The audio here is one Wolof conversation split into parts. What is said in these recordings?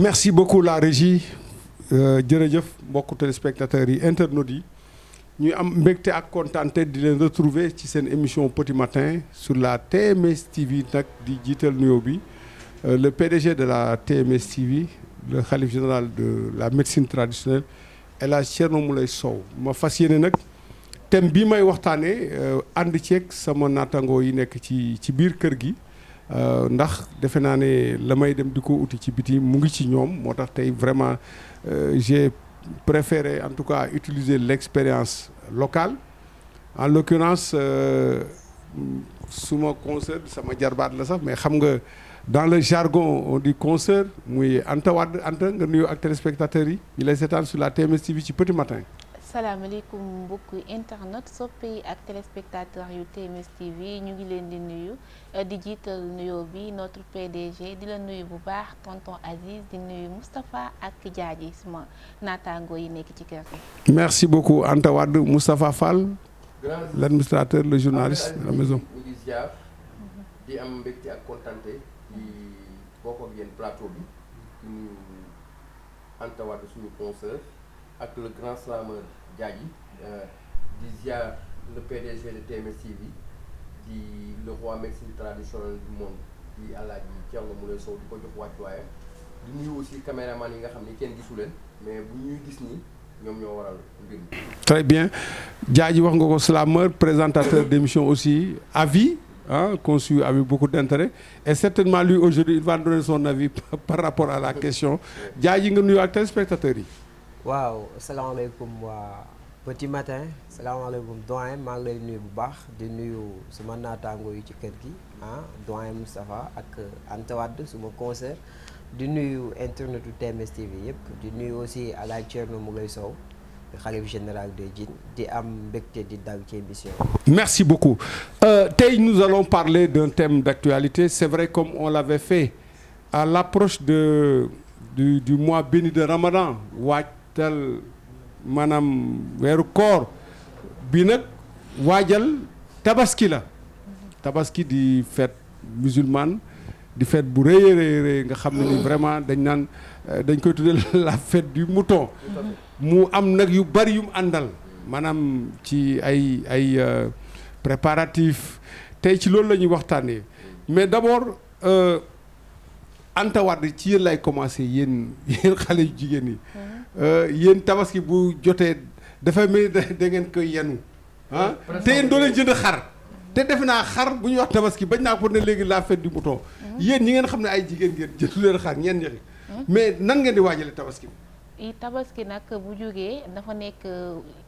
merci beaucoup la régie jërëjëf mbokku téléspectateurs yi internautes yi ñuy am mbégte ak kontaante di leen retrouver ci seen émission Petit Matin sur la TMS TV nag di jiital nuyoo bi le PDG de la TMS TV le khalife général de la médecine traditionnelle El Hadj Thierno Moulay Sow ma fas yéene nag thème bii may waxtaanee ànd ceeg sama naataangoo yi nekk ci biir kër gi ndax defe naa ne la may dem di ko uti ci biti mu ngi ci ñoom moo tax tey vraiment j'ai préféré en tout cas utiliser l'expérience locale en l'occurrence suma consoeur sama jarbaat la sax mais xam nga dans le jargon on dit consoeur muy Anta Wade Anta nga nuyu ak téléspectateurs yi ñu lay seetaan sur la TMS TV ci Petit Matin. salaamaaleykum mbokki internet soppe yi ak téléspectateurs yu TMS TV ñu ngi leen di nuyu di jiital nuyoo bi notre PDG di la nuyu bu baax tonton Aziz di nuyu Moustapha ak Diadji sama naataangoo yi nekk ci kër gi. merci beaucoup Anta Wade Moustapha Fall l'administrateur le journaliste de la maison. di am mbégte ak kontante di bokk ak yéen plateau bi di nuyu Anta Wade suñu consoeur ak le grand slameur Diadji di ziar le PDG de TMS TV di le roi médecine traditionnelle du monde di Alaaji Thierno Moulay Sow di ko jox wàccuwaayam di nuyu aussi caméraman yi nga xam ni kenn gisu leen mais bu ñuy gis ni ñoom ñoo waral mbir mi. très bien Diadji wax nga ko slameur présentateur d'émission aussi à vie qu'on suit avec beaucoup d'intérêt et certainement lui aujourd'hui il va donner son avis par rapport à la question Diadji nga nuyu ak téléspectateurs yi. waaw salaamaaleykum waa Petit Matin salaamaaleykum doyen maa ngi lay nuyu bu baax di nuyu suma naataango yi ci kër gi doyen Moustapha ak Anta Wade suma concert di nuyu internetu TMS TV yëpp di nuyu aussi Alaaji Thierno Moulay Sow khalife général des djinns di am mbégte di dal ci émission. merci beaucoup tey nous allons parler d'un thème d'actualité c'est vrai comme on l'avait fait à l'approche du mois béni de Ramadan waajal maanaam weeru koor bi nag waajal tabaski la tabaski di fête musulmane di fête bu rëy a rëy nga xam ne ni vraiment dañ koy tuddee la fête du mouton mu am nag yu bari yu mu àndal maanaam ci ay préparatifs tey ci loolu la ñuy waxtaanee mais d'abord Anta Wade ci yéen lay commencer yéen xale yu jigéen yi yéen tabaski bu jotee dafa mel da ngeen koy yenu te yéen doo leen jënd xar te defe naa xar bu ñuy wax tabaski bañ naa ko ne léegi la fête du mouton yéen ñi ngeen xam ne ay jigéen ngeen jëndu leen xar ñeen ñexi mais nan ngeen di waajale tabaski bi tabaski nag bu jógee dafa nekk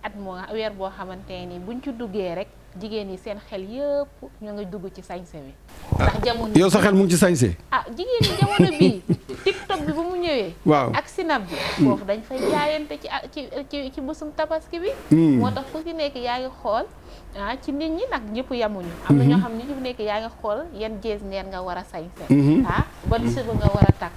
at moo weer boo xamante ni buñ ci duggee rek jigéen yi seen xel yëpp ñu ngi dugg ci sañse bi ndax jamono yow sa xel mu ngi ci sañse jigéen yi jamono bii TikTok bi bu mu ñëwee waaw ak Snap bi foofu dañ fay jaayante ci bésum tabaski bi moo tax fu ci nekk yaa ngi xool ci nit ñi nag ñëpp yamuñu am na ñoo xam ne ñu nekk yaa ngi xool yan jees neen nga war a sañse ban cheveux nga war a takk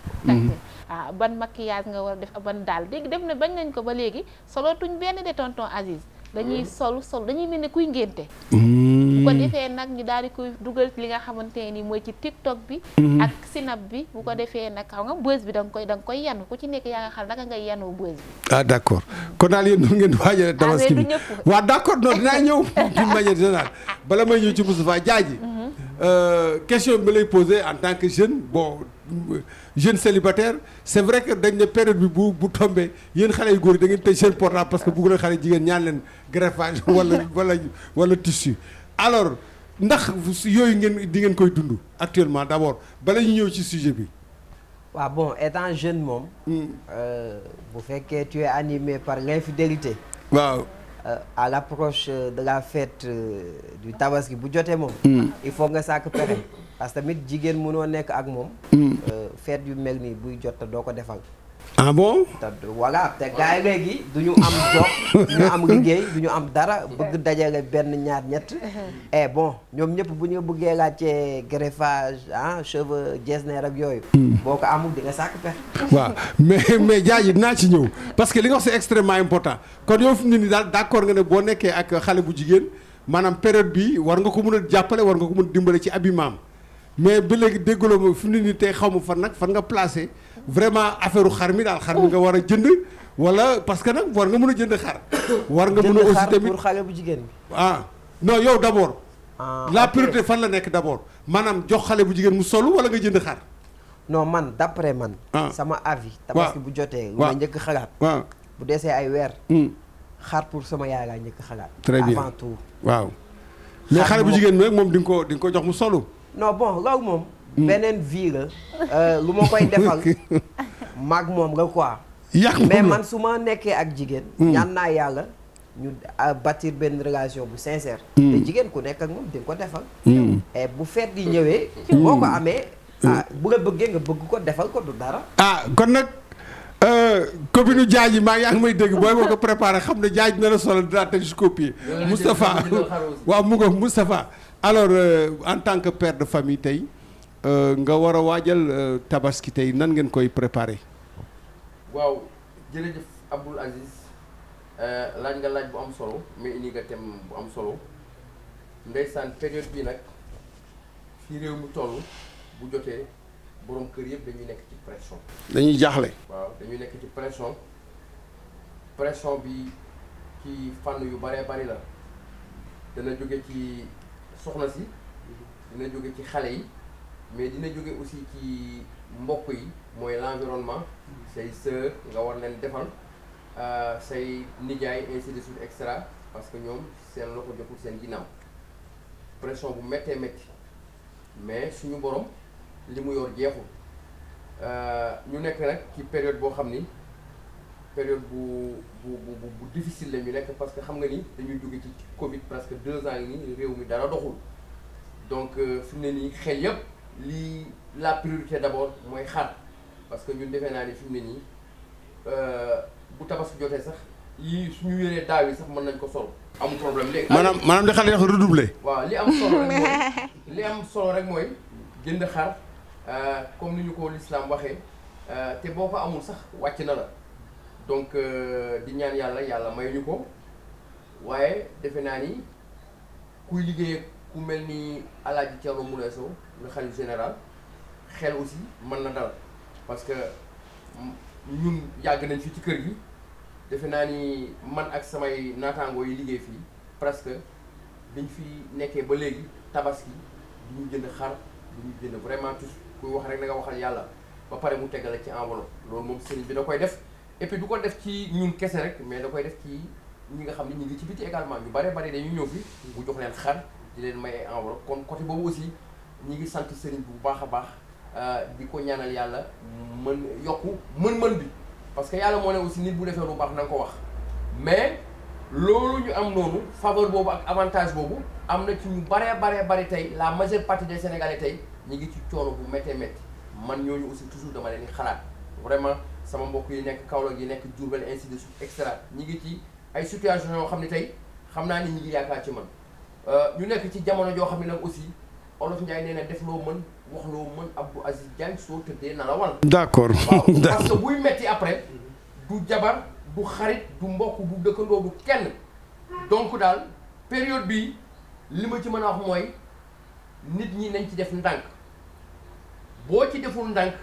ban maquillage nga war a def ban daal léegi def na bañ nañ ko ba léegi solootuñ benn de tonton Aziz dañuy sol dañuy mel ne kuy ngénte bu ko defee nag ñu daal di koy dugal li nga xamante ni mooy ci TikTok bi ak Snap bi bu ko defee nag xam nga buzz bi da nga koy yanu ku ci nekk yaa nga xam naka ngay yanoo buzz bi d'accord kon daal yéen noonu ngeen di waajale tabaski bi waaw d'accord non dinaa ñëw d'une manière générale bala may ñëw ci Moustapha Diadji question bi ma lay poser en tant que jeune jeune célibataire c'est vrai que dañ ne période bi bu tombé yéen xale yu góor yi da ngeen tëj seen portable parce que bëgg na xale jigéen ñaan leen greffage wala tissu alors ndax yooyu di ngeen koy dund actuellement d'abord bala ñu ñëw ci sujet bi. waaw bon étant jeune moom. bu fekkee tu es animé par l'infidélité. waaw. à l'approche de la fête du tabaski bu jotee moom. il faut nga sàkk pexe parce que tamit jigéen mënoo nekk ak moom. fête yu mel nii buy jot doo ko defal. ah bon. voilà te gars yi léegi du ñu am jox du ñu am liggéey du ñu am dara bëgg dajale benn ñaar ñett. et bon ñoom ñëpp bu ñu bëggee laajte greffage cheveux getzner ak yooyu. boo ko amul di nga sàkk pexe. waaw mais Diadji dinaa ci ñëw parce que li nga wax c'est extrêmement important kon yow fi mu ne nii daal d'accord nga ne boo nekkee ak xale bu jigéen maanaam période bi war nga ko mën a jàppale war nga ko mën a dimbale ci habillement mais ba léegi déggaloo ma fi mu ne nii tey xaw ma fan nga placé vraiment affaire xar mi daal xar mi nga war a jënd wala parce que nag war nga mën a jënd xar. war nga mën a aussi tamit pour xale bu jigéen bi. ah non yow d'abord. la priorité fan la nekk d'abord maanaam jox xale bu jigéen mu solu wala nga jënd xar. non man d'après man. sama avis. tabaski bu jotee. lu ma njëkk xalaat. waaw bu desee ay weer. xar pour sama yaay laa njëkk xalaat. très bien avant tout. waaw mais xale bu jigéen bi rek moom di nga ko jox mu solu. non bon loolu moom. beneen vie la. lu ma koy defal maag moom la quoi. mais man su ma nekkee ak jigéen. ñaan naa yàlla ñu bâtir benn relation bu sincère. te jigéen ku nekk ak moom di nga ko defal. et bu feet di ñëwee. boo ko amee. bu nga bëggee nga bëgg ko defal ko du dara. kon nag copine Diadji yaa ngi may dégg booy ma ko préparé xam ne Diadji na la solo dinaa teg jusqu'au pied. Moustapha waaw mu nga Moustapha alors en tant que père de famille tey nga war a waajal tabaski tey nan ngeen koy préparé. waaw jërëjëf Abdoul Aziz laaj nga laaj bu am solo mais indi nga thème bu am solo ndeysaan période bii nag fii réew mi toll bu jotee borom kër yëpp dañuy nekk ci pression. dañuy jaaxle. waaw dañuy nekk ci pression bi ci fànn yu baree bari la dana jóge ci soxna si dina jóge ci xale yi mais dina jóge aussi ci mbokk yi mooy l'environnement say sœur nga war leen defal say nijaay ainsi de suite extra parce que ñoom seen loxo jotul seen ginnaaw pression bu méttee métti mais suñu borom li mu yor jeexul ñu nekk nag ci période boo xam ni période bu difficile la ñu nekk parce que xam nga ni dañuy jóge ci Covid presque 2 ans yi nii réew mi dara doxul donc fi mu ne nii xel yëpp lii la priorité d'abord mooy xar parce que ñun defee naa ni fi mu ne nii bu tabaski jotee sax yii suñu yëree daaw yi sax mën nañ ko sol amul problème léegi. maanaam di xale yi wax redoubler. waaw li am solo rek mooy jënd xar comme ni ñu ko l'islam waxee te boo ko amul sax wàcc na la donc di ñaan yàlla may ñu ko waaye defe naa ni kuy liggéey ku mel ni Alaaji Thierno Moule Sow le khalife général xel aussi mën na dal parce que ñun yàgg nañ fi ci kër gi defe naa ni man ak samay naataangoo yi liggéey fii presque biñ fi nekkee ba léegi tabaski du ñu jënd xar du ñu jënd vraiment tous kuy wax rek na nga waxal yàlla ba pare mu tegale ci enveloppe loolu moom sëriñ bi da koy def et puis du ko def ci ñun kese rek mais da koy def ci ñi nga xam ne ñu ngi ci biti également ñu bare bari dañuy ñëw fi bu jox leen xar di leen may enveloppe kon côté boobu aussi ñi ngi sant sëriñ bu baax a baax di ko ñaanal yàlla yokku mën-mën bi parce que yàlla moo ne aussi nit bu defee lu baax na nga ko wax mais loolu ñu am noonu faveur boobu ak avantage boobu am na ci ñu bare tey la majeure partie des Sénégalais tey ñi ngi ci coono bu méttee métti man ñooñu aussi toujours dama leen di xalaat vraiment sama mbokk yi nekk Kaolack yi nekk Diourbel ainsi de suite extra ñi ngi ci ay situation yoo xam ne tey xam naa ni ñi ngi yaakaar ci man ñu nekk ci jamono joo xam ne nag aussi Olof Ndiaye nee na def loo mën wax loo mën Abdou Aziz Diagne soo tëddee na la wal. d'accord waaw parce que buy metti après du jabar du xarit du mbokk du dëkkandoo du kenn donc daal période bii li ma ci mën a wax mooy nit ñi nañ ci def ndànk boo ci deful ndànk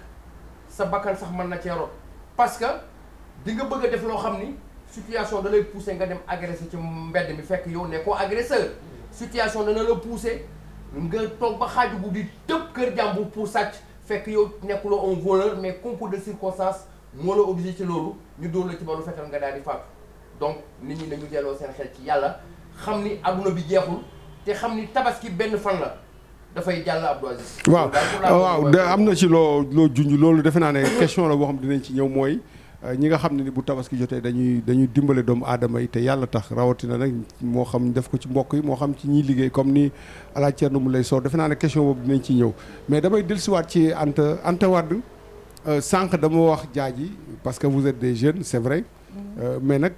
sa bakkan sax mën na cee rot parce que di nga bëgg a def loo xam ni situation da lay pousser nga dem agresser ci mbedd mi fekk yow ne koo agresseur situation dana la pousser nga toog ba xaaju guddi tëb kër jàmbur pour sàcc fekk yow nekkuloo un voleur mais concours de circonstances moo la obligé ci loolu ñu dóor la ci balu fetal nga daal di faatu donc nit ñi nañu delloo seen xel ci yàlla xam ni adduna bi jeexul te xam ni tabaski benn fan la dafay jàll Abdou Aziz. waaw am na ci loo junj loolu defe naa ne question la boo xam dinañ ci ñëw mooy ñi nga xam ne ni bu tabaski jotee dañuy dimbale doomu aadama yi te yàlla tax rawatina nag moo xam def ko ci mbokk yi moo xam ci ñiy liggéey comme ni Alaaji Thierno Moule Sow defe naa ne question boobu dinañ ci ñëw mais damay dellusiwaat ci Anta Wade sànq dama wax Diadji parce que vous êtes des jeunes c'est vrai mais nag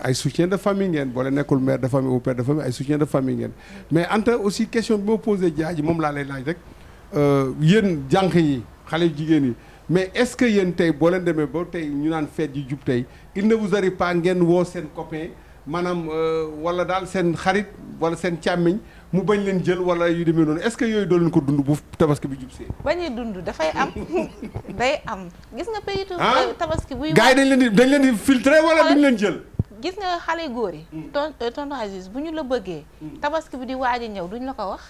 ay soutien de famille ngeen boo leen nekkul mère de famille ou père de famille ay soutien de famille ngeen mais Anta aussi question bi ma posé Diadji moom laa lay laaj rek yéen jànq yi xale yu jigéen yi mais est-ce que yéen tey boo leen demee ba tey ñu naan fête yi jub tey il ne vous arrive pas ngeen woo seen copain maanaam wala daal seen xarit wala seen càmmiñ mu bañ leen jël wala yu demee noonu est-ce que yooyu doo leen ko dund bu tabaski bi jub see. bañuy dund dafay am day am gis nga payitu tabaski buy gars yi dañ leen di filtrer wala duñ leen jël. gis nga xale góor yi tonton Aziz bu ñu la bëggee tabaski bi di waaj a ñëw duñ la ko wax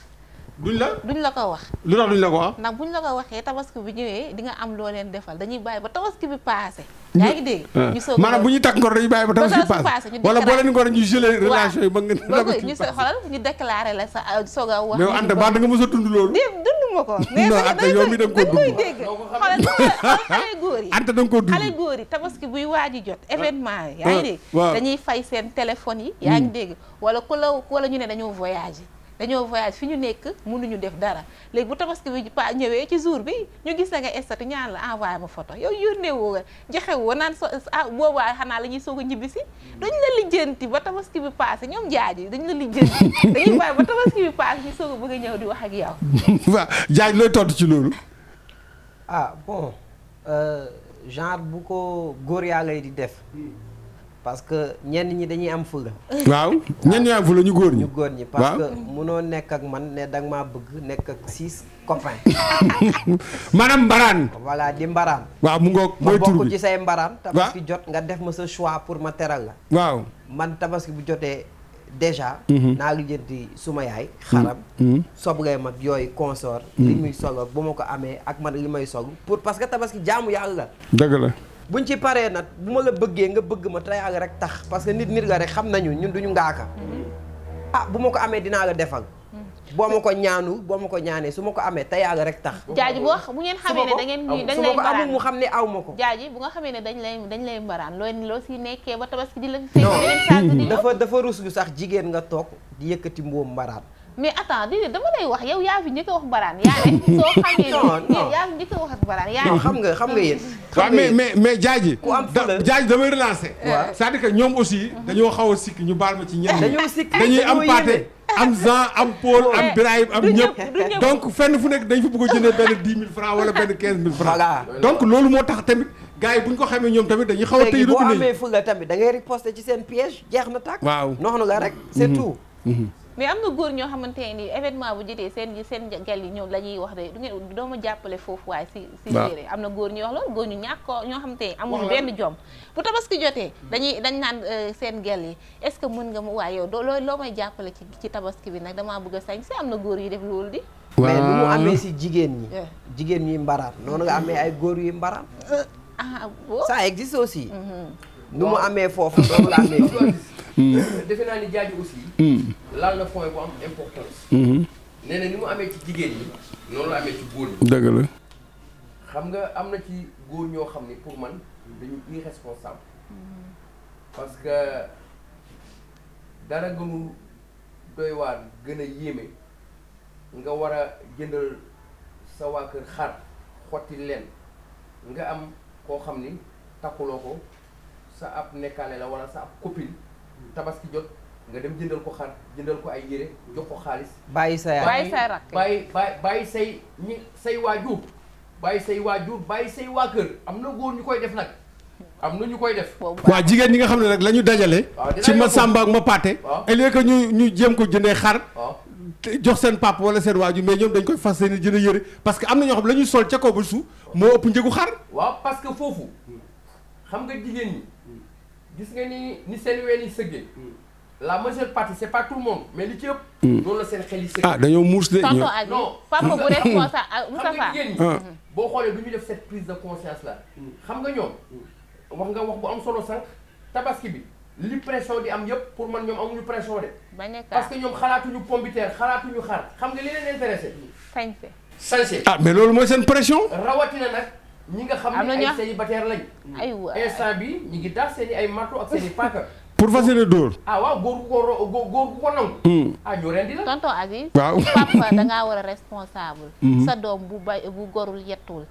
duñ la ko wax lu tax duñ la ko wax ndax buñ la ko waxee tabaski bi ñëwee di nga am loo leen defal dañuy bàyyi ba tabaski bi passé yaa ngi dégg ñu soog maanaam bu ñuy takk ngor dañuy bàyyi ba tabaski bi passé wala boo leen ngor ñu gelé relation yi ba nga ñu xoolal ñu déclaré la sa soog a wax mais Anta ba da nga mës a dund loolu dund ma ko mais Anta yow mi da nga ko dund dégg xoolal xale góor yi Anta da nga ko dund xale góor yi tabaski buy waaji jot événement yi yaa ngi dégg dañuy fay seen téléphone yi yaa ngi dégg wala ñu ne dañoo voyage fi ñu nekk mënuñu def dara léegi bu tabaski bi ñëwee ci jour bi ñu gis na nga statut ñaan la envoyé ma photo yow yónnee woo nga joxe woo naan boobaa xanaa la ñuy soog a ñibbi si dañu la lijjanti ba tabaski bi passé ñoom jaaj dañu la lijjanti dañuy bàyyi ba tabaski bi passé ñu soog a bëgg a ñëw di wax ak yow. waaw jaaj looy tontu ci loolu. Bon genre bu ko góor yaa lay di def. parce que ñenn ñi dañuy am fula. waaw ñenn ñi am fula ñu góor ñi. parce que munoo nekk ak man ne danga maa bëgg nekk ak 6 copains. maanaam mbaraan. voilà di mbaraan. waaw mu ngoog mooy tur bi ma bokk ci say mbaraan. tabaski jot nga def ma sa choix pour ma teral la. waaw man tabaski bu jotee déjà. naa lijjanti suma yaay. xaram. soble mag yooyu consort. li muy solo bu ma ko amee ak man li may sol pour parce que tabaski jaamu yàlla la. dëgg la. buñ ci paree nag bu ma la bëggee nga bëgg ma te yàlla rek tax parce que nit la rek xam nañu ñun duñu ngaaka bu ma ko amee dinaa la defal boo ma ko ñaanu boo ma ko ñaanee su ma ko amee te yàlla rek tax jaaji bu ngeen xamee ne da ngeen dañ lay mbaraan su ma ko amul mu xam ne aw ma ko jaaji bu nga xamee ne dañ lay mbaraan loo si nekkee ba tabaski di la fi fekk dafa ruslu sax jigéen nga toog di yëkkati mbuum mbaraan mais attends di dama lay wax yow yaa fi njëkk a wax baraan yaa ne soo xamee yaa fi njëkk a wax baraan yaa ne xam nga yéen waaw mais jaaji ku am fula jaaji damay relancer c'est-à-dire que ñoom aussi dañoo xaw a sikk ñu baal ma ci ñenn dañoo sikk dañuy am Pathé am Jean am Paul am Birahim am ñëpp donc fenn fu nekk dañ fa bëgg a jëndee benn 10 000 francs wala benn 15 000 francs donc loolu moo tax tamit gars yi bu ñu ko xamee ñoom tamit dañuy xaw a tëy boo amee fula tamit da ngay riposter ci seen piège jeex na tàkk waaw noonu la rek c'est tout mais am na góor ñoo xamante ne ni événement bu jotee seen gel yi ñoom la ñuy wax de du ngeen doo ma jàppale foofu waaye si séeréer am na góor ñuy wax loolu góor ñu ñàkk ko ñoo xamante ne amuñu benn jom bu tabaski jotee dañ naan seen gel yi est-ce que mën nga mu waaye yow loo may jàppale ci tabaski bi nag damaa bëgg a sañ si am na góor yi def loolu di mais nu mu amee si jigéen ñi mbaraan noonu nga amee ay góor yu mbaraan ça existe aussi nu mu amee foofu noonu la amee fii defe naa ni jaaji aussi laal na point bu am importance nee na ni mu amee ci jigéen ñi noonu la amee ci góor ñi dëgg la xam nga am na ci góor ñoo xam ni pour man dañu irresponsable parce que dara gënu doy waar gën a yéeme nga war a jëndal sa waa kër xar xotti leen nga am koo xam ni takkuloo ko sa ab nekkaale la wala sa ab copine tabaski jot nga dem jëndal ko xar jëndal ko ay yére jox ko xaalis bàyyi sa rakk bàyyi say waajur bàyyi say waa kër am na góor ñu koy def nag am na ñu koy def waaw jigéen ñi nga xam ne nag la ñu dajale ci ma Samba ak ma Pathé au lieu que ñu jéem ko jëndee xar jox seen papa wala seen waajur mais ñoom dañ koy fas yéene jënd yére parce que am na ñoo xam la ñuy sol ca kaw ba suuf moo ëpp njëgu xar waaw parce que foofu xam nga jigéen ñi gis nga ni seen ween yi sëggee la majeure partie c'est pas tout le monde mais li ci ëpp noonu la seen xel yi sëggee dañoo muus de non papa bu responsable Moustapha xam nga jigéen ñi boo xoolee du ñu def cette prise de conscience là xam nga ñoom wax nga wax bu am solo sànq tabaski bi li pression di am yëpp pour man ñoom amuñu pression de parce que ñoom xalaatuñu pombiteer xalaatuñu xar xam nga li leen intéressé sañse mais loolu mooy seen pression rawatina nag ñi nga xam ne ay célibataire lañ instant bi ñi ngi dax seen i ay marteau ak seen i paaka pour fas yéene dóor waaw góor gu ko nangu ñu rendi la tonton Aziz waaw papa dangaa war a responsable sa doom bu gorul yettul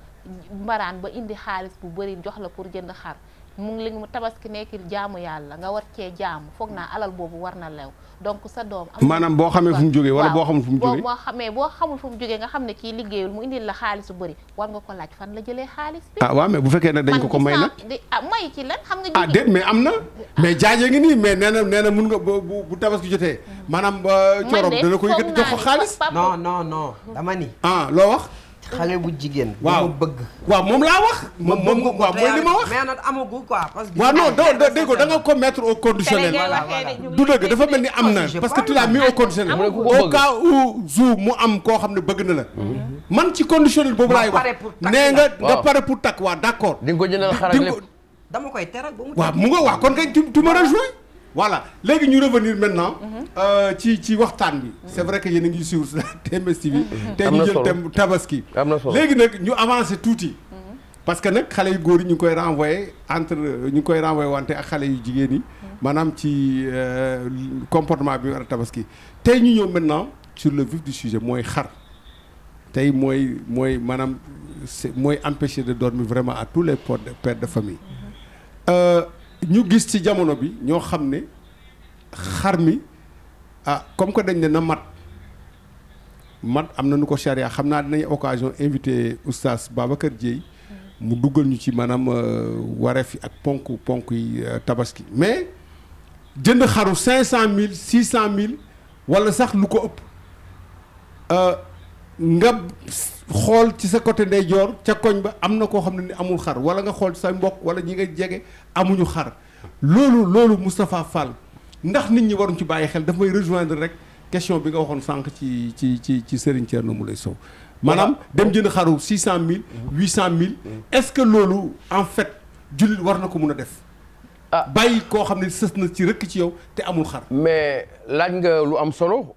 mbaraan ba indi xaalis bu bëri jox la pour jënd xar mu ngi li mu tabaski nekk jaamu yàlla nga war cee jaamu foog naa alal boobu war na lew donc sa doom maanaam boo xamee fu mu jógee wala boo xamul fu mu jógee boo xamul fu mu jógee nga xam ne kii liggéeyul mu indil la xaalis bu bëri war nga ko laaj fan la jëlee xaalis bi waaw mais bu fekkee ne dañ ko may nag may ci lan xam nga déet mais am na mais jaajee ngi nii mais nee na mun nga bu tabaski jotee maanaam corom dana ko yëkkati jox ko xaalis non dama ni loo wax xale bu jigéen. waaw bëgg. waaw moom laa wax. moom waaw mooy li ma wax. mais nag amagul quoi parce que. waaw non dégg nga da nga ko mettre au conditionnel. du dëgg dafa mel ni am na parce que tu l'as mis au conditionnel. au cas où mu am koo xam ne bëgg na la. man ci conditionnel boobu laay wax. nee nga pare pour takk waa d'accord. di nga ko jëndal xaral lépp. dama koy teral ba mu. waaw mu nga wax kon kay tu me rejoins. voilà léegi ñu revenir maintenant ci waxtaan bi c'est vrai que yéen a ngi suivre TMS TV tey ñu jël thème tabaski léegi nag ñu avancé tuuti parce que nag xale yu góor yi ñu ngi koy renvoyer ñu ngi koy renvoyer wante ak xale yu jigéen yi maanaam ci comportement bi war a tabaski tey ñu ñëw maintenant sur le vif du sujet mooy xar tey mooy maanaam mooy empêcher de dormir vraiment à tous les pères de famille ñu gis ci jamono bi ñoo xam ne xar mi comme que dañ ne na mat am na nu ko charia xam naa dinañ occasion invité oustaz Babacar Dieye mu duggal ñu ci maanaam wareef yi ak ponk yi tabaski mais jënd xaru 500 000 600 000 wala sax lu ko ëpp nga xool ci sa côté ndeyjoor ca koñ ba am na koo xam ne ni amul xar wala nga xool sa mbokk wala ñi nga jege amuñu xar loolu Moustapha Fall ndax nit ñi waruñ ci bàyyi xel daf may rejoindre rek question bi nga waxoon sànq ci Serigne Thierno Moulay Sow maanaam dem jënd xaru 600 000 800 000 est-ce que loolu en fait jullit war na ko mun a def bàyyi koo xam ne sës na ci rëkk ci yow te amul xar mais laaj nga lu am solo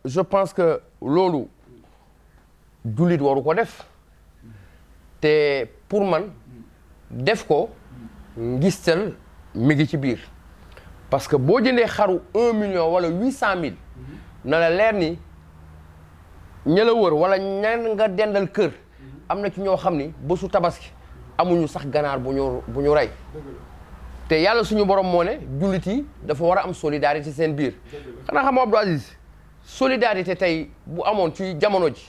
je pense que loolu jullit waru ko def te pour man def ko ngistal mi ngi ci biir parce que boo jëndee xaru 1 million wala 800 000 na la leer ni ña la wër wala ñan nga dendal kër am na ci ñoo xam ni bésu tabaski amuñu sax ganaar bu ñu rey te yàlla suñu borom moo ne jullit yi dafa war a am solidarité seen biir xanaa xam Abdou Aziz solidarité tey bu amoon ci jamono ji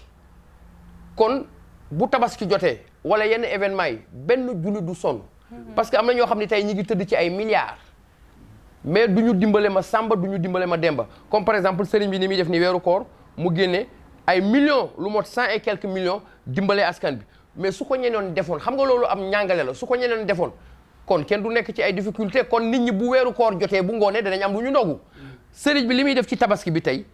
kon bu tabaski jotee wala yenn événement yi benn jullit du sonn parce que am na ñoo xam ne tey ñi ngi tëdd ci ay milliards mais du ñu dimbale ma Samba du ñu dimbale ma Demba comme par exemple sëriñ bi ni muy def ni weeru koor mu génne ay millions lu mot 100 et quelques millions dimbale askan bi mais su ko ñeneen defoon xam nga loolu am ñàngale la su ko ñeneen defoon kon kenn du nekk ci ay difficulté kon nit ñi bu weeru koor jotee bu ngoonee danañ am lu ñu ndogu sëriñ bi li muy def ci tabaski bi tey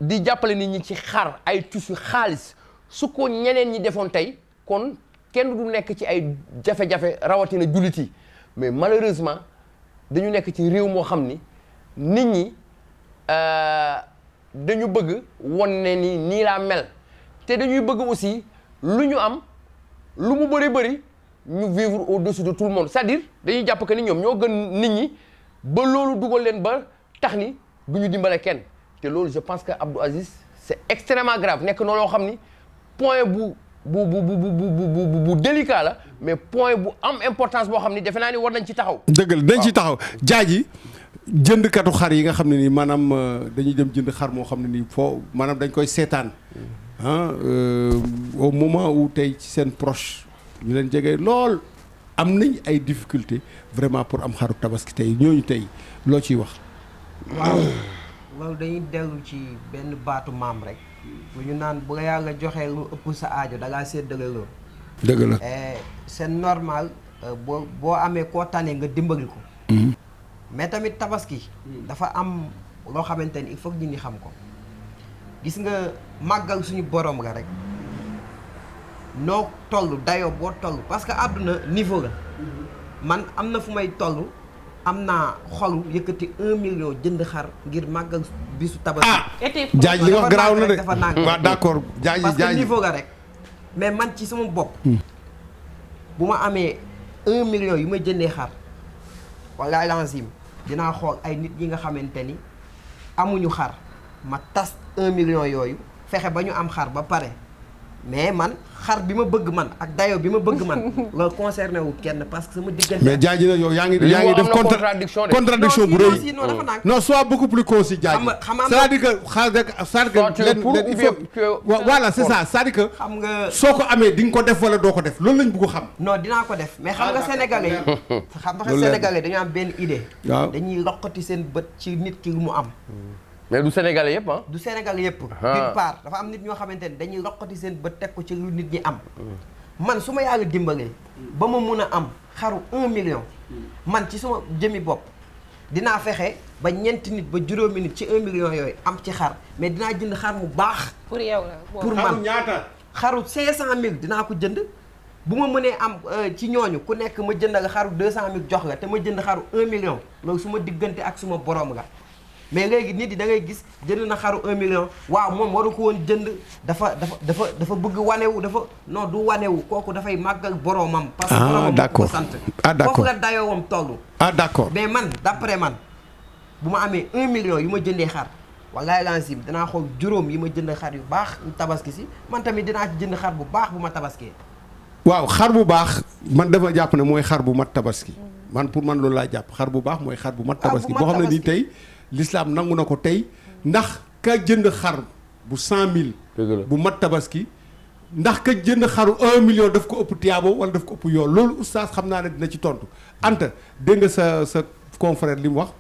di jàppale nit ñi ci xar ay tissu xaalis su ko ñeneen ñi defoon tey kon kenn du nekk ci ay jafe-jafe rawatina jullit yi mais malheureusement dañu nekk ci réew moo xam ni nit ñi dañu bëgg won ne ni nii laa mel te dañuy bëgg aussi lu ñu am lu mu bëri ñu vivre au-dessus de tout le monde c'est-à-dire dañuy jàpp que ni ñoom ñoo gën nit ñi ba loolu dugal leen ba tax ni du ñu dimbale kenn te loolu je pense que Abdou Aziz c'est extrêmement grave nekk noonu loo xam ni point bu délicat la mais point bu am importance boo xam ni defe naa ni war nañ ci taxaw. dëgg la dañ ci taxaw jaaji jëndkatu xar yi nga xam ne nii maanaam dañuy dem jënd xar moo xam ne nii foo maanaam dañ koy seetaan au moment où tey ci seen proche ñu leen jege lool am nañ ay difficultés vraiment pour am xaru tabaski tey ñooñu tey loo ciy wax. waaw loolu dañuy dellu ci benn baatu maam rek. bu ñu naan bu yàlla joxee lu ëpp sa aajo da ngaa séddale loolu. dëgg la c'est normal boo amee koo tane nga dimbali ko. mais tamit tabaski. dafa am loo xamante ni il faut que nit ñi xam ko. gis nga màggal suñu borom la rek noo toll dayoo boo toll parce que àdduna niveau la. man am na fu may toll am naa xolu yëkkati 1 million jënd xar ngir màggal bisu tabaski. jaaj li nga wax garaaw na de waaw d'accord jaaj parce que niveau la rek mais man ci sama bopp bu ma amee 1 million yu may jëndee xar wala lanzim dinaa xool ay nit ñi nga xamante ni amuñu xar ma tas 1 million yooyu fexe ba ñu am xar ba pare mais man xar bi ma bëgg man ak dayo bi ma bëgg man loolu concerné wu kenn parce que sama diggante. mais Diadji nag yow yaa ngi def contradiction bu rëy. non sois beaucoup plus concis Diadji. c'est-à-dire que voilà c'est ça c'est-à-dire que. xam nga soo ko amee di nga ko def wala doo ko def loolu lañ bëgg xam. non dinaa ko def mais xam nga sénégalais yi. xam nga sénégalais dañu am benn idée. waaw dañuy loqati seen bët ci nit ki lu mu am. mais du Sénégalais yëpp ah. du Sénégal yëpp. d'une part dafa am nit ñoo xamante ne dañuy loqati seen bët teg ko ci lu nit ñi am. man su ma yàlla dimbalee ba ma mun a am xaru 1 million. man ci suma jëmi bopp dinaa fexe ba ñeenti nit ba juróomi nit ci 1 million yooyu am ci xar mais dinaa jënd xar mu baax. pour yow la pour man ñaata. xaru 500000 dinaa ko jënd bu ma mënee am ci ñooñu ku nekk ma jënd nga xaru 200000 jox la te ma jënd xaru 1 million loolu su ma diggante ak suma borom la. mais léegi nit yi da ngay gis jënd na xaru 1 million waaw moom waru ko woon jënd dafa bëgg wanewu non du wanewu kooku dafay màggal boromam. parce que boromam moo ko sant. d'accord foofu la dayoowam toll. d'accord mais man d'après man bu ma amee 1 million yu ma jëndee xar wallaay lancim danaa xool juróom yi ma jënd xar yu baax ñu tabaski si man tamit dinaa ci jënd xar bu baax bu ma tabaskee. waaw xar bu baax man dafa jàpp ne mooy xar bu mat tabaski. man pour man loolu laa jàpp xar bu baax mooy xar bu mat tabaski boo xam ne nii tey. l'islam nangu na ko tey ndax ka jënd xar bu 100000. bu mat tabaski ndax ka jënd xaru 1 million daf ko ëpp tiyaabo wala daf ko ëpp yoon loolu oustaz xam naa ne dina ci tontu. Anta dégg nga sa confrère li mu wax.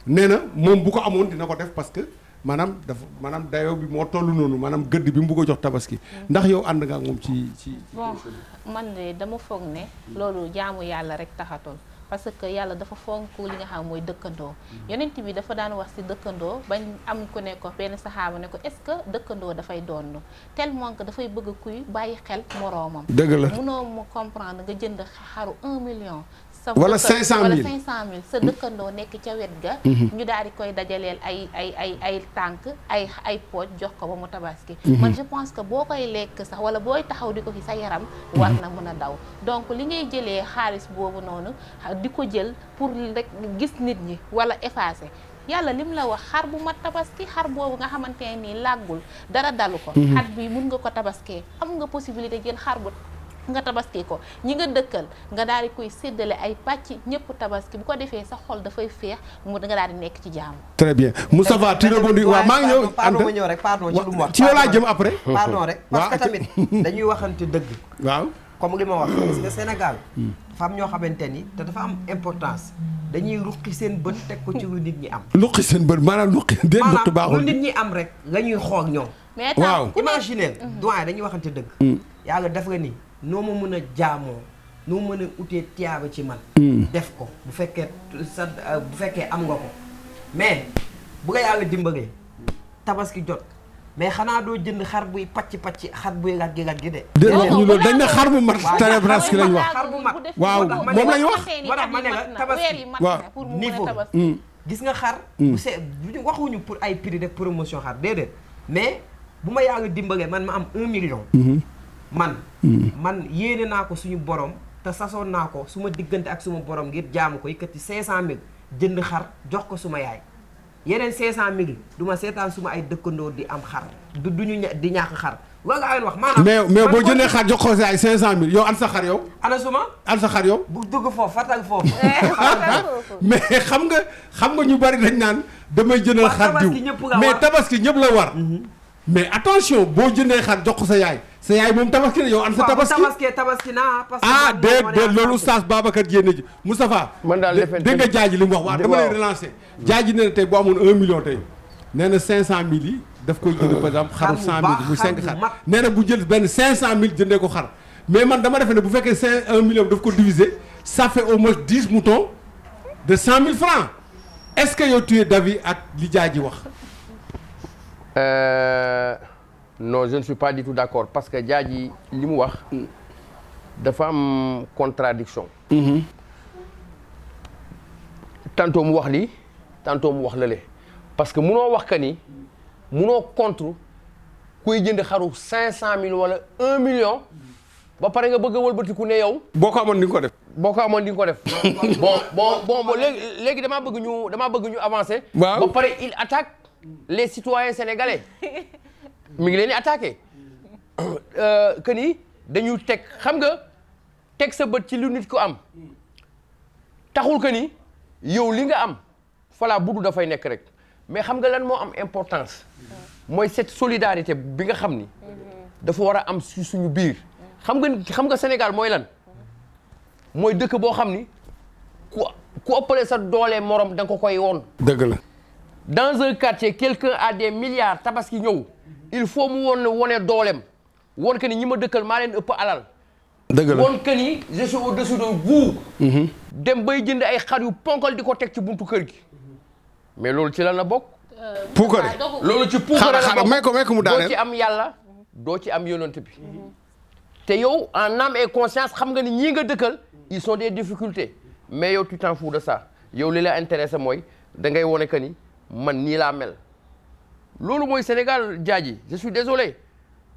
nee na moom bu ko amoon dina ko def parce que maanaam dayoo bi moo toll noonu maanaam gëdd bi mu bëgg a jox tabaski. ndax yow ànd nga ak moom ci. bon man de dama foog ne loolu jaamu yàlla rek taxatul. parce que yàlla dafa fonk li nga xam mooy dëkkandoo yonent bi dafa daan wax ci dëkkandoo bañ am ku ne ko benn saxaaba ne ko est-ce que dëkkandoo dafay doon tellement que dafay bëgg kuy bàyyi xel moroomam. dëgg la mënoo mu comprendre nga jënd xaru 1 million. wala 500000 wala 500000 sa dëkkandoo nekk ca wet ga. ñu daal di koy dajaleel ay tànk ay pooj jox ko ba mu tabaski. man je pense que boo koy lekk sax wala booy taxaw di ko fi sa yaram. war na mën a daw donc li ngay jëlee xaalis boobu noonu. di ko jël pour rek gis nit ñi wala effacer yàlla lim la wax xar bu mat tabaski xar boobu nga xamante ne nii làggul dara dalu ko. xar bi mun nga ko tabaskee am nga possibilité jël xar bu nga tabaski ko ñi nga dëkkal nga daal di koy séddale ay pàcc ñëpp tabaski bu ko defee sa xol dafay féex mu nga daal di nekk ci jàmm. très bien Moustapha tu rebondis waaw maa ngi ñëw. pardon ma ñëw rek pardon ci lu mu wax. ci yow laa jëm après. pardon rek parce que tamit dañuy waxante dëgg. waaw. comme li ma wax parce que Sénégal dafa am ñoo xamante ni te dafa am importance dañuy luqi seen bët teg ko ci lu nit ñi am. luqi seen bët maanaam luqi déet luqi baaxul lu nit ñi am rek la ñuy xool ñoom. mais waaw imaginer doyen dañuy waxante dëgg. yàlla def nga ni noo ma mën a jaamoo noo mën a utee tiyaaba ci man. def ko bu fekkee am nga ko mais bu nga yàlla dimbalee tabaski jot. mais xanaa doo jënd xar buy pacc xar buy laggi de. déedéet wax ñu loolu dañ ne xar bu mat. tabaski lañ wax xar bu mat. waaw moom lañ wax. moo tax ma ne la tabaski waaw niveau gis nga xar. bu waxuñu pour ay prix de promotion xar déedéet mais bu ma yàlla dimbalee man ma am 1 million. man yéene naa ko suñu borom te sasoon naa ko suma diggante ak suma borom ngir jaamu ko yëkkati 500000 jënd xar jox ko suma yaay. yeneen 500000 du ma seetaan suma ay dëkkandoo di am xar duñu di ñàkk xar loolu laa leen wax maanaam. mais boo jëndee xar jox ko si ay 500000 yow an sa xar yow. ana suma. an sa xar yow. bu dugg foofu fatal foofu. mais xam nga ñu bari dañ naan damay jëndal xar diw mais tabaski ñëpp la war. mais attention boo jëndee xar jox ko sa yaay moom tabaski na yow an sa tabaski naa. parce que déet loolu oustaz Babacar Diène ji Moustapha. man daal dégg nga jaaji li mu wax waaw dama lay relancer. jaaji nee na tey boo amoon 1 million tey nee na 500000 yi daf koy jënd par exemple xaru 100000 muy 5 xar nee na bu jël benn 500000 jëndee ko xar mais man dama defe ne bu fekkee 1 million daf ko diviser ça fait au moins 10 moutons de 100000 francs est-ce que yow tu es d'avis ak li jaaji wax. Non, je ne suis pas du tout d'accord parce que Diadji li mu wax dafa am contradiction. Tantôt mu wax lii tantôt mu wax lële parce que munoo wax que ni munoo contre kuy jënd xaru 500000 wala 1 million ba pare nga bëgg a wëlbatiku ne yow. boo ko amoon di nga ko def. boo ko amoon di nga ko def. bon léegi damaa bëgg ñu avancer. waaw ba pare il attaque les citoyens sénégalais. mi ngi leen di attaqué que ni dañuy teg xam nga teg sa bët ci lu nit ko am taxul que ni yow li nga am falaa buddu dafay nekk rek mais xam nga lan moo am importance mooy cette solidarité bi nga xam ni dafa war a am si suñu biir xam nga Sénégal mooy lan mooy dëkk boo xam ni ku ëppale sa doole morom da nga ko koy woon. dëgg la. dans un quartier quelqu'un a des milliards tabaski ñëw il faut mu wone dooleem woon que ni ñi ma dëkkal maa leen ëpp alal. dëgg la woon que ni je suis au-dessus de vous. dem bay jënd ay xar yu ponkal di ko teg ci buntu kër gi mais loolu ci lan la bokk. puukare loolu ci puukare la bokk may ko mu daaneel doo ci am yàlla doo ci am yonent bi. te yow en âme et conscience xam nga ni ñii nga dëkkal ils sont des difficultés mais yow tu t'en fous de ça yow li la intéressé mooy da ngay wone que ni man nii laa mel. loolu mooy Sénégal jaaji je suis désolé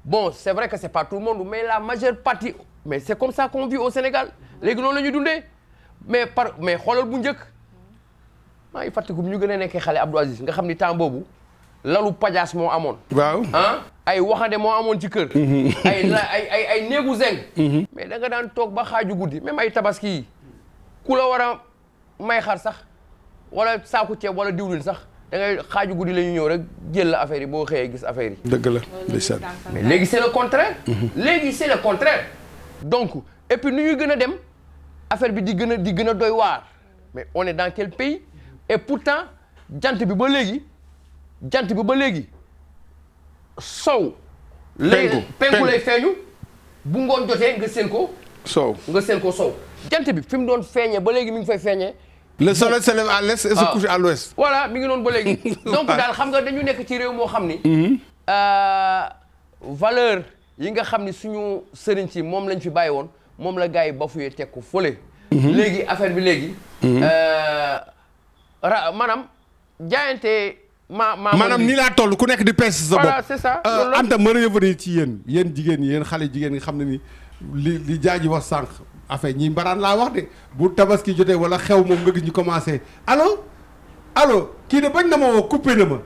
bon c'est vrai que c'est pas tout le monde mais la majeure partie mais c'est comme ça qu'on vit au Sénégal léegi noonu la ñuy dundee mais xoolal bu njëkk maa ngi fàttaliku ñu gën a nekkee xale Abdou Aziz nga xam ni temps boobu lalu pajaas moo amoon. waaw ay waxande moo amoon ci kër. ay néegu zeng. mais da nga daan toog ba xaaju guddi même ay tabaski yi ku la war a may xar sax wala saaku ceeb wala diwlin sax da ngay xaaju guddi la ñu ñëw rek jël la affaire yi boo xëyee gis affaire yi. dëgg la ndeysaan. mais léegi c'est le contraire. léegi c'est le contraire. donc et puis nu ñuy gën a dem affaire bi di gën a doy waar mais on est dans quel pays et pourtant jant bi ba léegi sow. penku lay feeñu bu ngoon jotee nga seen ko. sow jant bi fi mu doon feeñee ba léegi mi ngi fay feeñee. le soleil se lève à l'est et se couche à l'ouest. voilà mi ngi noonu ba léegi. donc daal xam nga dañu nekk ci réew moo xam ni. valeur yi nga xam ni suñu sëriñ si moom lañ fi bàyyi woon moom la gars yi bafoué teg ko fële. léegi affaire bi léegi. maanaam jaayante. maanaam nii laa toll ku nekk di peese sa bopp. voilà c'est ça. Anta ma revenir ci yéen jigéen ñi yéen xale jigéen ñi xam ne ni li jaaji wax sànq affaire ñi mbaraan laa wax de bu tabaski jotee wala xew moom nga gis ñu commencé allo kii de bañ na ma woo coupé na ma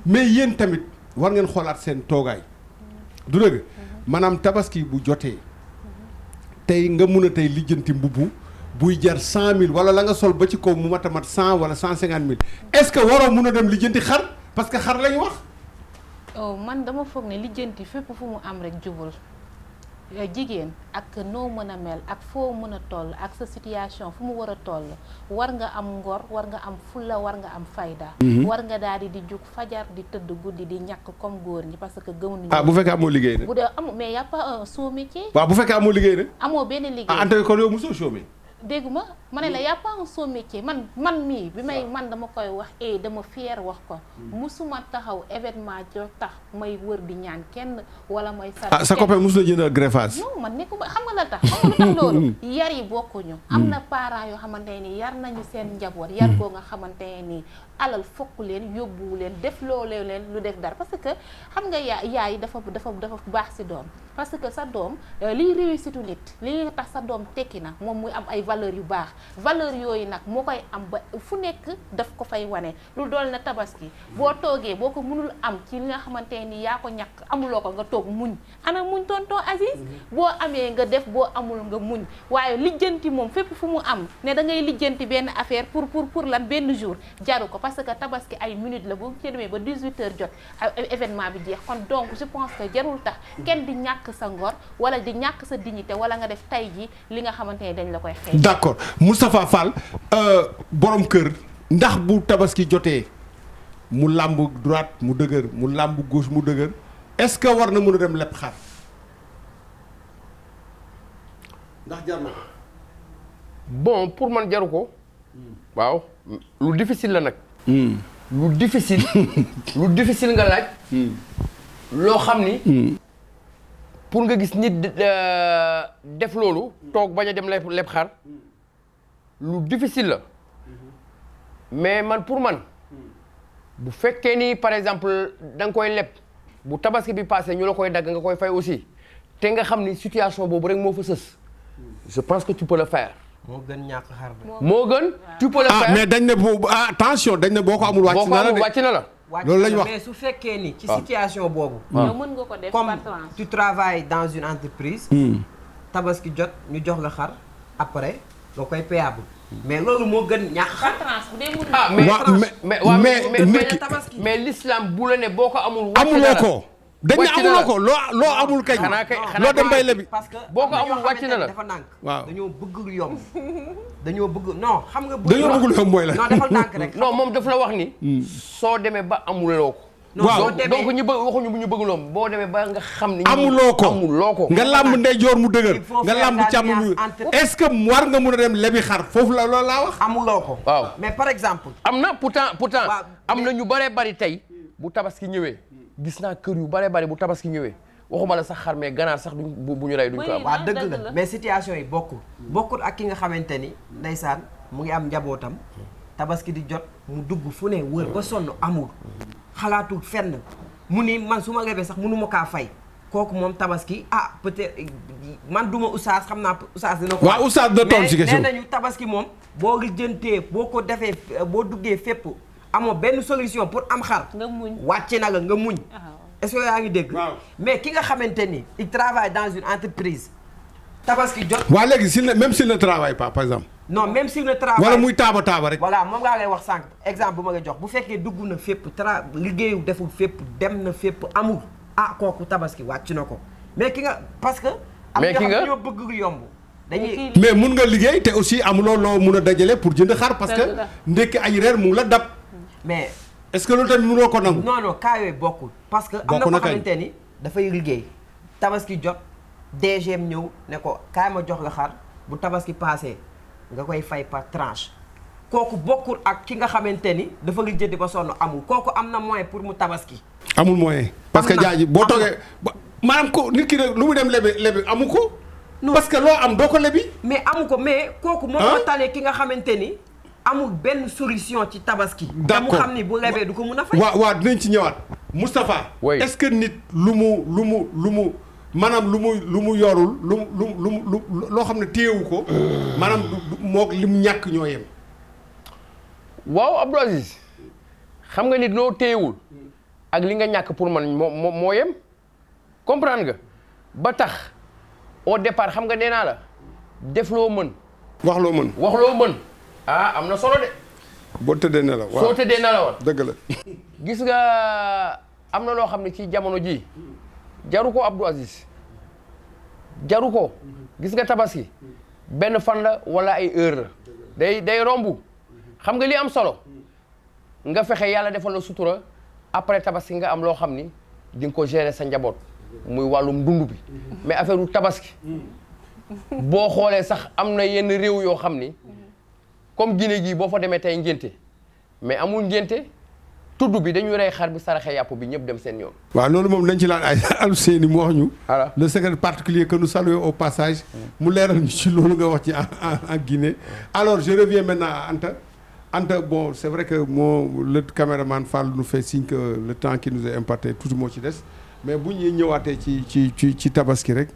mais yéen tamit war ngeen xoolaat seen toogaay du dëgg maanaam tabaski bu jotee tey nga mun a tey lijjanti mbubu buy jar 100 000 wala la nga sol ba ci kaw mu mat 100 wala 150 000 est-ce que waroo mun a dem lijjanti xar parce que xar lañu wax. man dama foog ne lijjanti fépp fu mu am rek jubul jigéen ak noo mën a mel ak foo mën a toll ak sa situation fu mu war a toll war nga am ngor war nga am fulla war nga am fayda. war nga daal di jug fajar di tëdd guddi di ñàkk comme góor ñi parce que gëmuñu. bu fekkee amoo liggéey nag. bu dee mais y a pas un sot métier. waaw bu fekkee amoo liggéey nag. amoo benn liggéey. Anta kon yow mosoo chômer. dégg ma ne la y a pas un sot métier man mii bi may man dama koy wax dama fier wax ko musuma taxaw événement jo tax may wër di ñaan kenn wala may sa copain mosu la jëndal greffage. non man nekkuma xam nga la tax loolu yar yi bokkuñu am na parents yoo xamante ne nii yar nañu seen njaboot yar koo nga xamante ne nii alal fokk leen yóbbuwu leen def loolee leen lu def dara parce que xam nga yaay dafa baax si doom parce que sa doom liy réussitu nit li tax sa doom tekki na moom muy am ay valeur yu baax valeur yooyu nag moo koy am ba fu nekk daf ko fay wane lu dool na tabaski boo toogee boo ko mënul am ci li nga xamante ni yaa ko ñàkk amuloo ko nga toog muñ ana muñ tonton Aziz boo amee nga def boo amul nga muñ waaye lijjanti moom fépp fu mu am ne da ngay lijjanti benn affaire pour lan benn jour jaru ko parce que tabaski ay minutes la boo ci demee ba 18h jot événement bi jeex kon donc je pense que jarul tax kenn di ñàkk sa ngor wala di ñàkk sa dignité wala nga def tay ji li nga xamante ne dañ la koy xeex. d'accord Moustapha Fall borom kër ndax bu tabaski jotee mu làmb droite mu dëgër mu làmb gauche mu dëgër est-ce que war na mën a dem lepp xar ndax jar na ko. bon pour man jaru ko. waaw lu difficile la nag. lu difficile nga laaj. loo xam ni. pour nga gis nit def loolu toog bañ a dem leb xar lu difficile la mais man pour man bu fekkee ni par exemple da nga koy leb bu tabaski bi passé ñu la koy dagg nga koy fay aussi te nga xam ni situation boobu rek moo fa sës je pense que tu peux le faire. moo gën ñàkk xar moo gën tu peux le faire mais dañ ne boobu attention dañ ne boo ko amul wàcc na la wàcc na la loolu lañ wax mais su fekkee ni ci situation boobu yow mën nga ko def comme par tranche. tu travailles dans une entreprise tabaski jot ñu jox la xar après nga koy payable mais loolu moo gën ñàkk par tranche bu dee mën ah mais l'islam bu la ne boo ko amul. amuloo ko dañ ne amuloo ko loo amul kañ. loo dem bay lebi. parce que boo ko amul wàcc na la dafa nànk. waaw dañoo bëgg lu yomb. dañoo bëgg non xam nga. dañoo bëgg lu yomb mooy la. non defal nànk rek. non moom daf la wax ni. soo demee ba amuloo ko. waaw donc ñu bëgg waxuñu bu ñu bëgg loom boo demee ba nga xam ni. amuloo ko nga làmb ndeyjoor mu dëgër. nga làmb càmm mu est-ce que war nga mun a dem lebi xar foofu la loolu laa wax. amuloo ko. waaw mais par exemple. am na pourtant am na ñu bëree bari tey bu tabaski ñëwee gis naa kër yu bëree bari bu tabaski ñëwee waxuma la sax xar mais ganaar sax duñ bu ñu rey duñ ko am. waaw dëgg la mais situation yi bokkul ak ki nga xamante ni ndeysaan mu ngi am njabootam tabaski di jot mu dugg fu ne wër ba sonn amul xalaatul fenn mu ni man su ma lebee sax mënu ma kaa fay kooku moom tabaski peut-être man duma oustaz xam naa oustaz dina ko. waaw oustaz da toll ci question mais nee nañu tabaski moom boo lijjantee boo ko defee boo duggee fépp amoo benn solution pour am xar. nga muñ wàcce na la nga muñ. est-ce que yaa ngi dégg. mais ki nga xamante ni il travaille dans une entreprise tabaski jot. waa léegi même s'il ne travaille pas par exemple. non même s'il ne travaille wala muy taaba rek. voilà moom laa lay wax sànq exemple bu ma la jox bu fekkee dugg na fépp liggéeyu deful fépp dem na fépp amul kooku tabaski wàcc na ko mais ki nga parce que. mais ki nga am ñoo bëgg lu yomb. dañuy mais mun nga liggéey te aussi amuloo loo mun a dajale pour jënd xar parce que ndekki ay reer mu ngi la dab. mais est-ce que loolu tamit mënoo ko nangu. non cas yooyu bokkul. parce que am na ko xamante ni dafay liggéey tabaski jot DGM ñëw ne ko kaay ma jox la xar bu tabaski passé nga koy fay par tranche kooku bokkul ak ki nga xamante ni dafa li jëndi ba sonn amul kooku am na moyen pour mu tabaski. amul moyen. parce que jaaji boo toogee maanaam ko nit ki rek lu mu dem lebi amu ko. parce que loo am doo ko lebi. mais amu ko mais kooku moom moo tane ki nga xamante ni amul benn solution ci tabaski. d'accord te mu xam ni bu lebee du ko mun a fay. waaw dinañ ci ñëwaat Moustapha. oui est-ce que nit lu mu maanaam lu mu yorul loo xam ne téyewu ko maanaam moog li mu ñàkk ñoo yem. waaw Abdou Aziz xam nga nit loo téyewul ak li nga ñàkk pour man moo yem comprendre nga ba tax au départ xam nga nee naa la def loo mën. wax loo mën. am na solo de. boo tëddee ne la waaw soo tëddee ne la woon. dëgg la. gis nga am na loo xam ne ci jamono ji jaru ko Abdou Aziz jaru ko gis nga tabaski benn fan la wala ay heure la day romb xam nga li am solo nga fexe yàlla defal la sutura après tabaski nga am loo xam ni di nga ko gérer sa njaboot muy wàllum dund bi mais affaire u tabaski boo xoolee sax am na yenn réew yoo xam ni comme Guinée gii boo fa demee tey ngénte mais amul ngénte tudd bi dañuy rey xar bi saraxe yàpp bi ñëpp dem seen yoon. waaw loolu moom dañ ci laan ay Alseyni mu wax ñu. voilà le secret particulier que nous saluons au passage. mu leeral ñu ci loolu nga wax ci en Guinée. alors je reviens maintenant à Anta bon c'est vrai que le caméraman Fall nous fait signe que le temps qui nous est imparti tuuti moo ci des mais bu ñuy ñëwaatee ci tabaski rek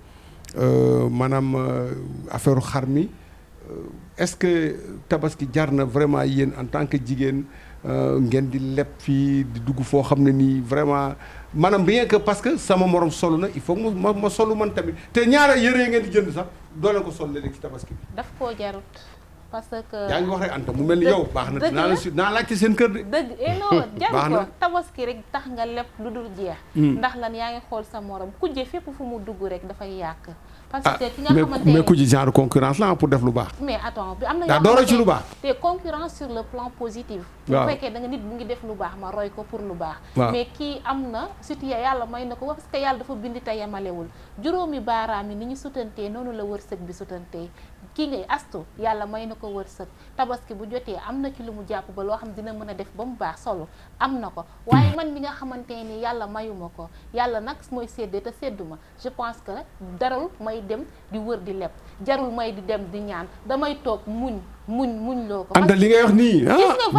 maanaam affaire xar mi est-ce que tabaski jar na vraiment yéen en tant que jigéen. ngeen di leb fii di dugg foo xam ne nii vraiment maanaam bien que parce que sama morom solu na il faut que ma solu man tamit te ñaara yëre ngeen di jënd sax doo leen ko sol léegi ci tabaski bi. daf koo jarut parce que. yaa ngi wax rek Anta mu mel ni yow. baax na naa laajte seen kër de. dëgg non jarut ko tabaski rek tax nga leb lu dul jeex. ndax lan yaa ngi xool sa morom kujje fépp fu mu dugg rek dafay yàq. parce que ki nga xamante ne mais ku ci genre concurrence la pour def lu baax. mais attends bi am na daa doora ci lu baax. te concurrence sur le plan positif. waaw bu fekkee da nga nit bu ngi def lu baax ma roy ko pour lu baax. mais kii am na surtout yàlla may na ko parce que yàlla dafa bind te yemalewul juróomi baaraam yi ni ñu sutantee noonu la wërsëg bi sutantee kii ngay astu yàlla may na ko wërsëg tabaski bu jotee am na ci lu mu jàpp ba loo xam dina mën a def ba mu baax solo am na ko waaye man mi nga xamante ni yàlla mayuma ko yàlla nag mooy séddee te séddu ma je pense que darul may dem di wër di leb jarul may di dem di ñaan damay toog muñ muñ loo ko. Anta li ngay wax nii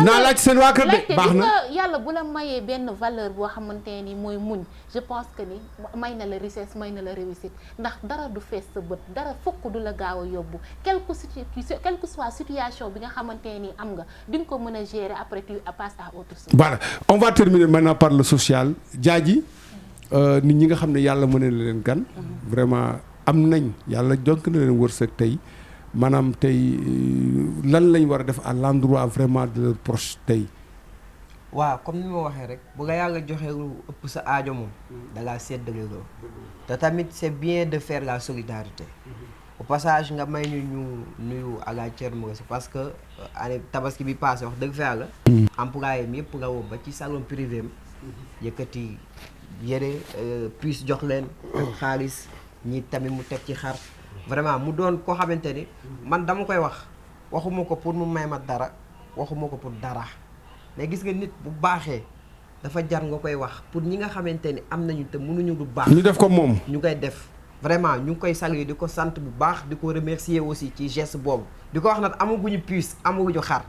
naa laaj seen waa kër de baax na yàlla bu la mayee benn valeur boo xamante ni mooy muñ je pense que ni may na la richesse may na la réussite ndax dara du fees sa bët dara fokk du la gaaw a yóbbu quelque soit situation bi nga xamante ni am nga di nga ko mën a gérer après tu passes à autre chose. Voilà, on va terminer maintenant par le social. Diadji nit ñi nga xam ne yàlla mën na leen gan vraiment am nañ yàlla jonk na leen wërsëg tey maanaam tey lan lañ war a def à l'endroit vraiment de leurs proches tey. waaw comme ni ma waxee rek bu nga yàlla joxe lu ëpp sa aajo moom da ngaa séddale loo te tamit c'est bien de faire la solidarité au passage nga may ñu nuyu Ala Thierno Moule parce que année tabaski bi passé wax dëgg fa yàlla employé mi yëpp nga woo ba ci salon privé am yëkkati yére puisse jox leen xaalis ñi tamit mu teg ci xar vraiment mu doon koo xamante ni man dama koy waxuma ko pour mu may ma dara waxuma ko pour dara mais gis nga nit bu baaxee dafa jar nga koy wax pour ñi nga xamante ni am nañu te mënuñu lu baax. ñu def ko moom. ñu koy def vraiment ñu ngi koy saluer di ko sant bu baax di ko remercier aussi ci geste boobu di ko wax nag amaguñu puce amaguñu xar.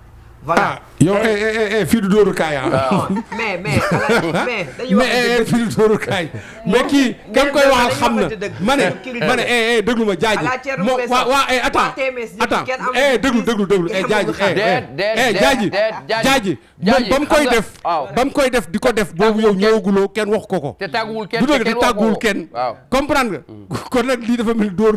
voilà yow fii du dóoru kaay mais dañuy wax fii du dóoru kaay mais kii kan koy waxal xam na ma ne déglu ma Diadji moo waa attends déglu Diadji moom ba mu koy def di ko def boobu yow ñëwaguloo kenn wax ko te tàgguwul kenn du dëgg te tàgguwul kenn comprendre nga kon nag lii dafa mel dóor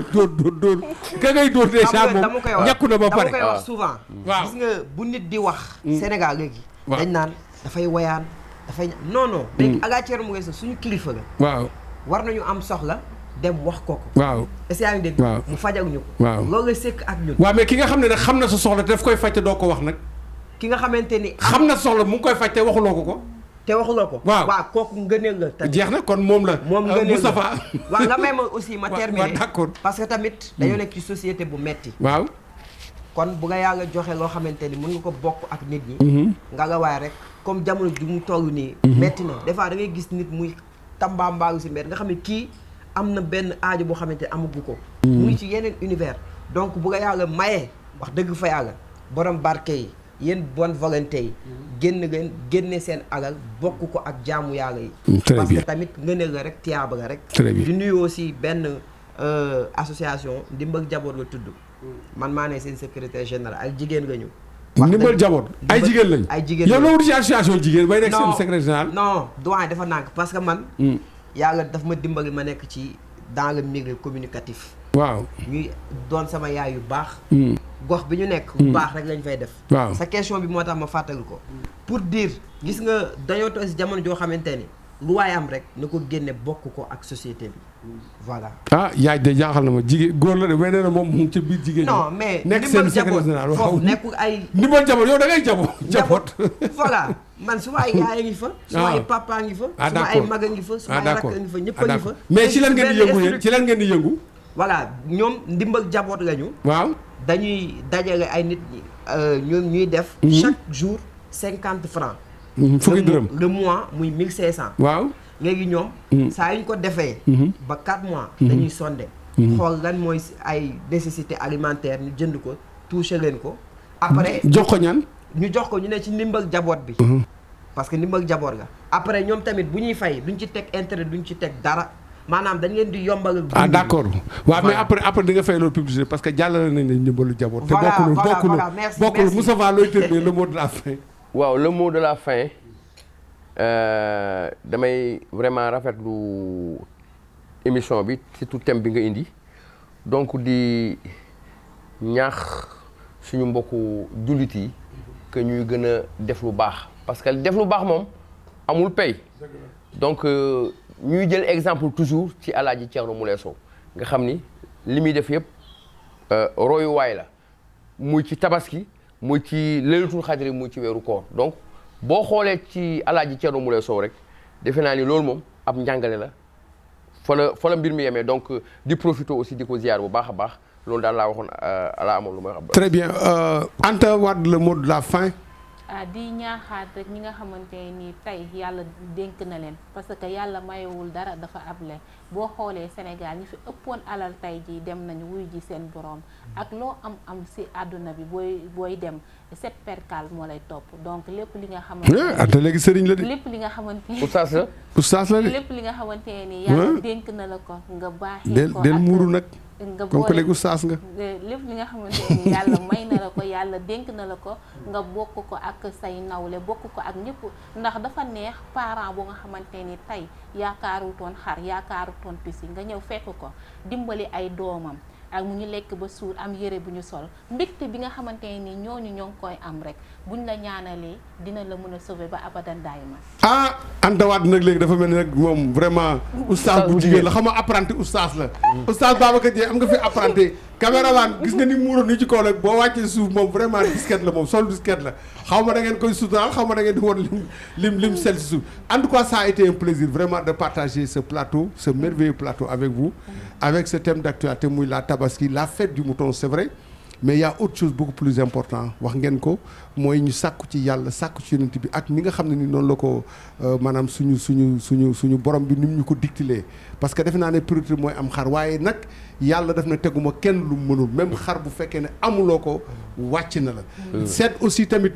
ka ngay dóor déjà moom ñàkku na ba pare dama koy wax souvent waaw gis nga bu nit di wax Sénégal léegi dañ naan dafay woyaan dafay non léegi Ala Thierno Moule Sow suñu kilifa la waaw war nañu am soxla dem wax ko waaw est-ce que yaa ngi dégg mu fajal ñu ko waaw loolu la sekk ak ñun waaw mais ki nga xam ne nag xam na sa soxla te daf koy faj te doo ko wax nag ki nga xamante ni xam na soxla mu ngi koy faj te waxuloo ko te waxuloo ko waaw kooku ngëneel la tamit jeex na kon moom la ngëneel Moustapha waaw nga may ma aussi ma terminer d'accord parce que tamit dañoo nekk ci société bu metti waaw kon bu nga yàlla joxe loo xamante ni mën nga ko bokk ak nit ñi nga la waay rek comme jamono ji mu toll nii metti na des fois da ngay gis nit muy tambaambaalu si mbir nga xam ne kii am na benn aajo boo xamante ni amagu ko mu ngi ci yeneen univers donc bu nga yàlla mayee wax dëgg fa yàlla borom barke yi yéen bonne volonté yi génne seen alal bokk ko ak jaamu yàlla yi parce que tamit ngëneel la rek tiyaaba la rek di nuyu aussi benn association ndimbal jaboot la tudd man maa ne seen secrétaire général ay jigéen lañu ndimbal jaboot ay jigéen lañu ay jigéen yow la wut ci association jigéen bay nekk seen secrétaire général non doyen dafa nànk parce que man yàlla daf ma dimbali ma nekk ci dans le milieu communicatif waaw ñuy doon sama yaay yu baax gox bi ñu nekk bu baax rek lañ fay def waaw sa question bi moo tax ma fàttali ko pour dire gis nga dañoo toog si jamono joo xamante ni lu waay am rek na ko génne bokk ko ak société bi voilà yaay de jaaxal na ma jigéen góor la de mais nee na moom mu ci biir jigéen non mais nekk seen secrétaire général foofu nekkul ay ndimbal jaboot yow da ngay jaboot voilà man suma ay yaay a ngi fa suma ay papa a ngi fa suma ay mag a ngi fa suma ay rakk a ngi fa ñëpp a ngi fa mais ci lan ngeen di yëngu yéen ci lan ngeen di yëngu voilà ñoom ndimbal jaboot lañu waaw dañuy dajale ay nit ñoom ñuy def chaque jour 50 francs fukki dërëm le mois muy 1500 waaw léegi ñoom saa yu ñu ko defee ba 4 mois dañuy sonde xool lan mooy ay nécessité alimentaire ñu jënd ko touché leen ko après jox ko ñan ñu jox ko ñu ne ci ndimbal jaboot bi parce que ndimbal jaboot la après ñoom tamit bu ñuy fay duñ ci teg intérêt duñ ci teg dara maanaam dañ leen di yombal d'accord waaw mais après di nga fay loolu publicité parce que jàllale nañ ne ndimbalu jaboot te bokkul Moustapha looy terminer le mot de la fin waaw le mot de la fin damay vraiment rafetlu émission bi surtout thème bi nga indi donc di ñaax suñu mbokku jullit yi que ñuy gën a def lu baax parce que def lu baax moom amul pay donc ñuy jël exemple toujours ci Alaaji Thierno Moule Sow nga xam ni li muy def yëpp royuwaay la muy ci tabaski muy ci Laylatul Qadr muy ci weeru koor donc boo xoolee ci Alaaji Thierno Moule Sow rek defe naa ni loolu moom ab njàngale la fa la mbir mi yemee donc di profiter aussi di ko ziar bu baax a baax loolu daal laa waxoon laa amoon lu may wax. très bien Anta Wade le mot de la fin. di ñaaxaat rek ñi nga xamante ni tey yàlla dénk na leen parce que yàlla mayewul dara dafa able boo xoolee Sénégal ñi fi ëppoon alal tey ji dem nañu wuy ji seen borom ak loo am ci àdduna bi booy dem 7 percale moo lay topp donc lépp li nga xamante léegi sëriñ la de lépp li nga xamante ni oustaz la de lépp li nga xamante ni yàlla dénk na la ko nga baaxee ko del muuru nag nga comme que léegi oustaz nga lépp li nga xamante ni yàlla may na la ko yàlla dénk na la ko nga bokk ko ak say nawle bokk ko ak ñëpp ndax dafa neex parent bu nga xamante ni tey yaakaarutoon xar yaakaarutoon pisi nga ñëw fekk ko dimbali ay doomam ak mu ngi lekk ba suur am yére bu ñu sol mbégte bi nga xamante ni ñooñu ñoo ngi koy am rek buñ la ñaanalee dina la mën a sauver ba abadan daayima. Anta Wade nag léegi dafa mel ni nag moom vraiment oustaz bu jigéen la xam nga apprenti oustaz la oustaz Babacar Dieng am nga fi apprenti caméraman gis nga ni muuroon ni ci kaw nag boo wàccee suuf moom vraiment disquette la moom sol disquette la xaw ma da ngeen koy suturaal xaw ma da ngeen di woon lim sel si suuf en tout cas ça a été un plaisir vraiment de partager ce plateau ce merveilleux plateau avec vous avec ce thème d'actualité muy la tabaski la fête du mouton c'est vrai mais il y a autre chose beaucoup plus important wax ngeen ko mooy ñu sàkku ci yàlla sàkku ci yonent bi ak ni nga xam ne ni noonu la ko maanaam suñu borom bi ni mu ñu ko dictilee parce que defe naa ne priorité mooy am xar waaye nag yàlla daf na teguma kenn lu mënul même xar bu fekkee ne amuloo ko wàcc na la seet aussi tamit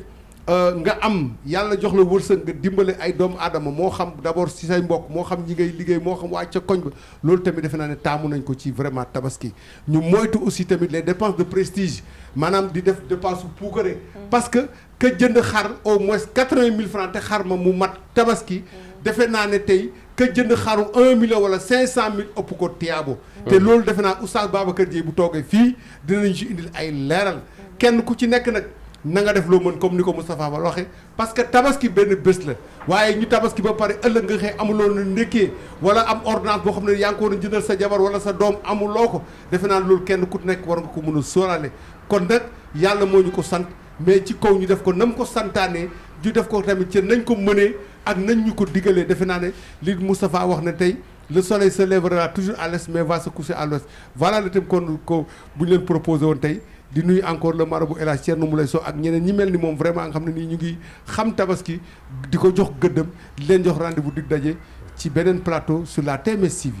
nga am yàlla jox la wërsëg nga dimbale ay doomu aadama moo xam d'abord ci say mbokk moo xam ñi ngay liggéey moo xam waa ca koñ ba loolu tamit defe naa ne taamu nañ ko ci vraiment tabaski ñu moytu aussi tamit les dépenses de prestige maanaam di def dépense bu puukare parce que jënd xar au moins 80 000 francs te xar ma mu mat tabaski defe naa ne tey jënd xaru 1 million wala 500 000 ëpp ko tiyaabo te loolu defe naa oustaz Babacar Dieye bu toogee fii dinañ ci indil ay leeral kenn ku ci nekk nag na nga def loo mën comme ni ko Moustapha Ba waxee parce que tabaski benn bés la waaye ñu tabaski ba pare ëllëg nga xëy amuloo na ndékkee wala am ordonnance boo xam ne yaa ngi ko war a jëndal sa jabar wala sa doom amuloo ko defe naa loolu kenn ku nekk war nga ko mën a sóoraale kon nag yàlla moo ñu ko sant mais ci kaw ñu def ko nam ko santaanee ñu def ko tamit ci nañ ko mënee ak nañ ñu ko digalee defe naa ne li Moustapha wax ne tey le soleil se lèvera toujours à l'est mais va se coucher à l'ouest voilà le thème ko bu ñu leen proposé woon tey di nuyu encore le marabout El Hadj Thierno Moulay Sow ak ñeneen ñi mel ni moom vraiment nga xam ne nii ñu ngi xam tabaski di ko jox gëddëm di leen jox rendez-vous dig daje ci beneen plateau sur la TMS TV.